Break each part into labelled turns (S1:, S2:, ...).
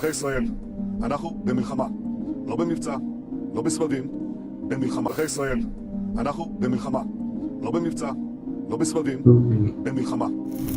S1: אזרחי ישראל, אנחנו במלחמה, לא במבצע, לא בסבבים, במלחמה. אזרחי ישראל, אנחנו במלחמה, לא במבצע, לא בסבבים, במלחמה.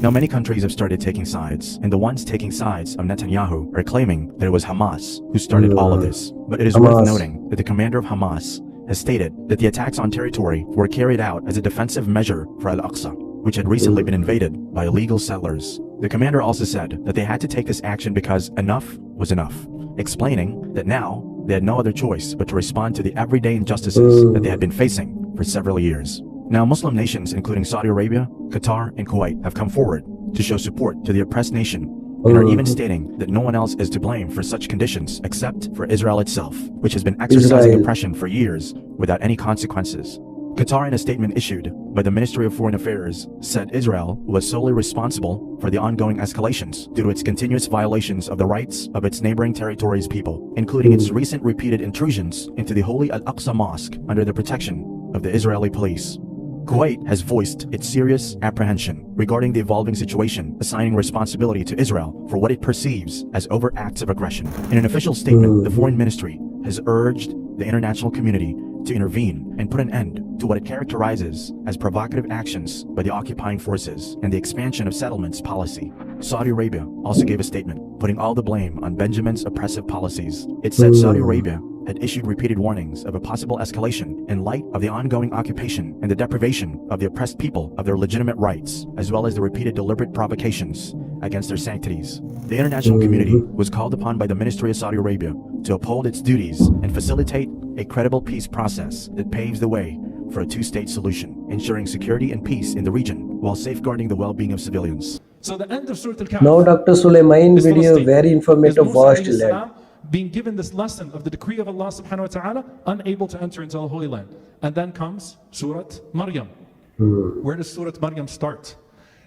S2: Now many countries have started taking sides, and the ones taking sides of Netanyahu are claiming that it was Hamas who started all of this. But it is worth noting that the commander of Hamas has stated that the attacks on territory were carried out as a defensive measure for Al-Aqsa, which had recently been invaded by illegal settlers. The commander also said that they had to take this action because enough was enough, explaining that now they had no other choice but to respond to the everyday injustices that they had been facing for several years. Now Muslim nations including Saudi Arabia, Qatar, and Kuwait have come forward to show support to the oppressed nation and are even stating that no one else is to blame for such conditions except for Israel itself, which has been exercising oppression for years without any consequences. Qatar, in a statement issued by the Ministry of Foreign Affairs, said Israel was solely responsible for the ongoing escalations due to its continuous violations of the rights of its neighboring territories' people, including its recent repeated intrusions into the holy Al-Aqsa Mosque under the protection of the Israeli police. Kuwait has voiced its serious apprehension regarding the evolving situation, assigning responsibility to Israel for what it perceives as overt acts of aggression. In an official statement, the Foreign Ministry has urged the international community to intervene and put an end to what it characterizes as provocative actions by the occupying forces and the expansion of settlements policy. Saudi Arabia also gave a statement, putting all the blame on Benjamin's oppressive policies. It said Saudi Arabia had issued repeated warnings of a possible escalation in light of the ongoing occupation and the deprivation of the oppressed people of their legitimate rights, as well as the repeated deliberate provocations against their sanctities. The international community was called upon by the Ministry of Saudi Arabia to uphold its duties and facilitate a credible peace process that paves the way for a two-state solution, ensuring security and peace in the region while safeguarding the well-being of civilians.
S3: So the end of Surah Al-Kahf.
S4: Now Dr. Sulaiman video very informative, watched led.
S3: Being given this lesson of the decree of Allah subhanahu wa ta'ala, unable to enter into the Holy Land. And then comes Surah Maryam. Where does Surah Maryam start?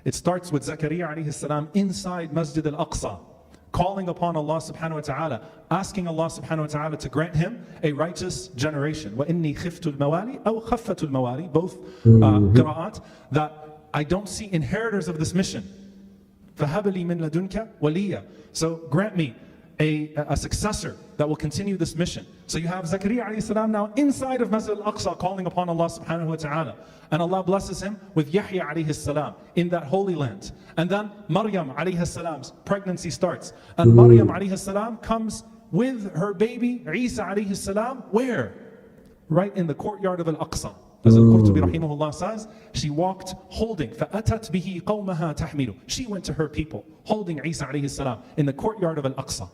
S3: It starts with Zakaria alayhi salam inside Masjid al-Aqsa, calling upon Allah subhanahu wa ta'ala, asking Allah subhanahu wa ta'ala to grant him a righteous generation. وَإِنِّي خِفْتُ الْمَوَالِي أَوْ خَفَّةُ الْمَوَالِي, both qira'at, that I don't see inheritors of this mission. فَهَبَ لِي مِن لَدُنْكَ وَلِيًّا. So grant me a successor that will continue this mission. So you have Zakaria alayhi salam now inside of Masjid al-Aqsa calling upon Allah subhanahu wa ta'ala. And Allah blesses him with Yahya alayhi salam in that holy land. And then Maryam alayhi salam's pregnancy starts. And Maryam alayhi salam comes with her baby Isa alayhi salam, where? Right in the courtyard of Al-Aqsa. As Al-Qurtubi rahimahullah says, she walked holding, فَأَتَتْ بِهِ قَوْمَهَا تَحْمِلُ. She went to her people holding Isa alayhi salam in the courtyard of Al-Aqsa.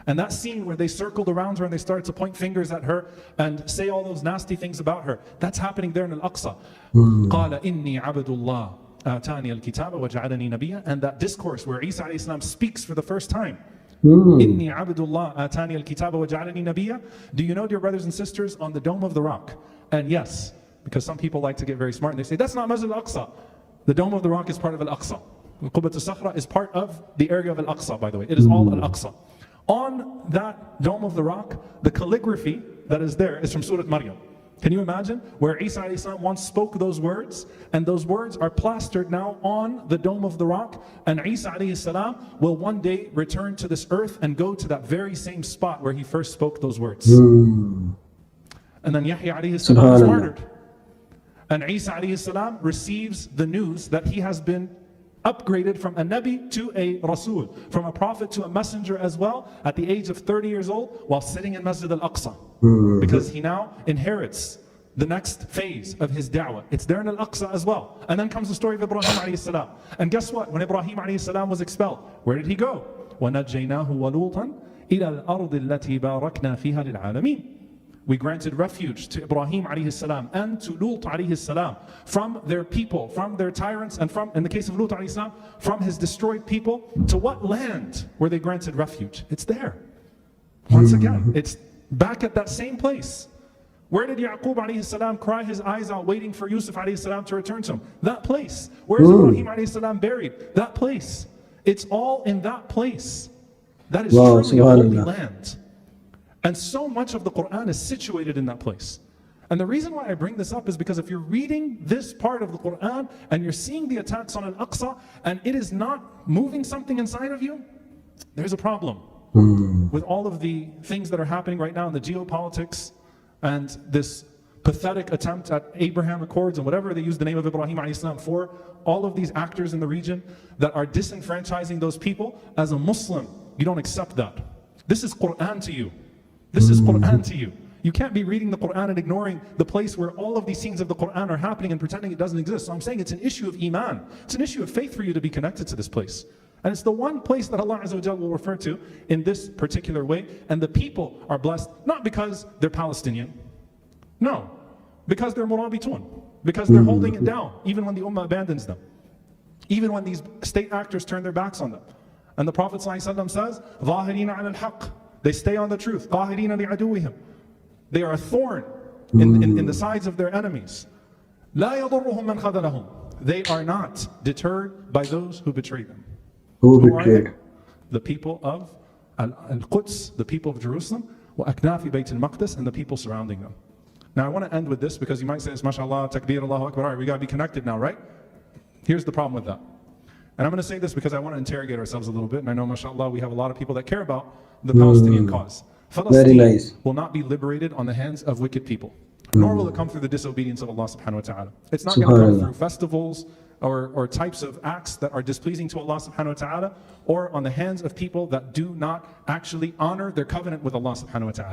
S3: And that scene where they circled around her and they started to point fingers at her and say all those nasty things about her, that's happening there in Al-Aqsa. قَالَ إِنِّي عَبْدُ اللَّهِ آتَانِيَ الْكِتَابَ وَجَعَلَنِي نَبِيًّا. And that discourse where Isa alayhi salam speaks for the first time. إِنِّي عَبْدُ اللَّهِ آتَانِيَ الْكِتَابَ وَجَعَلَنِي نَبِيًّا. Do you know, dear brothers and sisters, on the Dome of the Rock? And yes, because some people like to get very smart and they say, that's not Masjid al-Aqsa. The Dome of the Rock is part of Al-Aqsa. Qubat al-Sakhra is part of the area of Al-Aqsa, by the way. It is all Al-Aqsa. On that Dome of the Rock, the calligraphy that is there is from Surah Maryam. Can you imagine? Where Isa alayhi salam once spoke those words, and those words are plastered now on the Dome of the Rock, and Isa alayhi salam will one day return to this earth and go to that very same spot where he first spoke those words. And then Yahya alayhi salam is martyred. And Isa alayhi salam receives the news that he has been upgraded from a Nabi to a Rasul, from a prophet to a messenger as well, at the age of 30 years old, while sitting in Masjid al-Aqsa. Because he now inherits the next phase of his da'wah. It's there in Al-Aqsa as well. And then comes the story of Ibrahim alayhi salam. And guess what? When Ibrahim alayhi salam was expelled, where did he go? وَنَجَّيْنَاهُ وَلُوطًا إِلَى الْأَرْضِ الَّتِي بَارَكْنَا فِيهَا لِلْعَالَمِينَ. We granted refuge to Ibrahim alayhi salam and to Lut alayhi salam from their people, from their tyrants, and from, in the case of Lut alayhi salam, from his destroyed people. To what land were they granted refuge? It's there. Once again, it's back at that same place. Where did Yaqub alayhi salam cry his eyes out waiting for Yusuf alayhi salam to return to him? That place. Where is Ibrahim alayhi salam buried? That place. It's all in that place. That is truly a holy land. And so much of the Quran is situated in that place. And the reason why I bring this up is because if you're reading this part of the Quran and you're seeing the attacks on Al-Aqsa and it is not moving something inside of you, there's a problem. with all of the things that are happening right now in the geopolitics and this pathetic attempt at Abraham Accords and whatever they use the name of Ibrahim alayhi salam for, all of these actors in the region that are disenfranchising those people, as a Muslim, you don't accept that. This is Quran to you. This is Quran to you. You can't be reading the Quran and ignoring the place where all of these scenes of the Quran are happening and pretending it doesn't exist. So I'm saying it's an issue of Iman. It's an issue of faith for you to be connected to this place. And it's the one place that Allah Azza wa Jalla will refer to in this particular way. And the people are blessed, not because they're Palestinian. No, because they're Murabitun. Because they're holding it down, even when the Ummah abandons them. Even when these state actors turn their backs on them. And the Prophet ﷺ says, ظَاهِرِينَ عَلَى الْحَقِّ. They stay on the truth. قَاهِرِينَ لِعَدُوِّهِمْ. They are a thorn in the sides of their enemies. لَا يَضُرُّهُمْ مَنْ خَذَلَهُمْ. They are not deterred by those who betray them.
S4: Who betrayed?
S3: The people of Al-Quds, the people of Jerusalem, وَأَكْنَافِ بَيْتِ الْمَقْدِسِ, and the people surrounding them. Now I want to end with this because you might say, MashaAllah, Takbir, Allahu Akbar, all right, we got to be connected now, right? Here's the problem with that. And I'm going to say this because I want to interrogate ourselves a little bit, and I know, MashaAllah, we have a lot of people that care about the Palestinian cause.
S4: Very nice.
S3: Will not be liberated on the hands of wicked people, nor will it come through the disobedience of Allah subhanahu wa ta'ala. It's not going to come through festivals or types of acts that are displeasing to Allah subhanahu wa ta'ala, or on the hands of people that do not actually honor their covenant with Allah subhanahu wa ta'ala.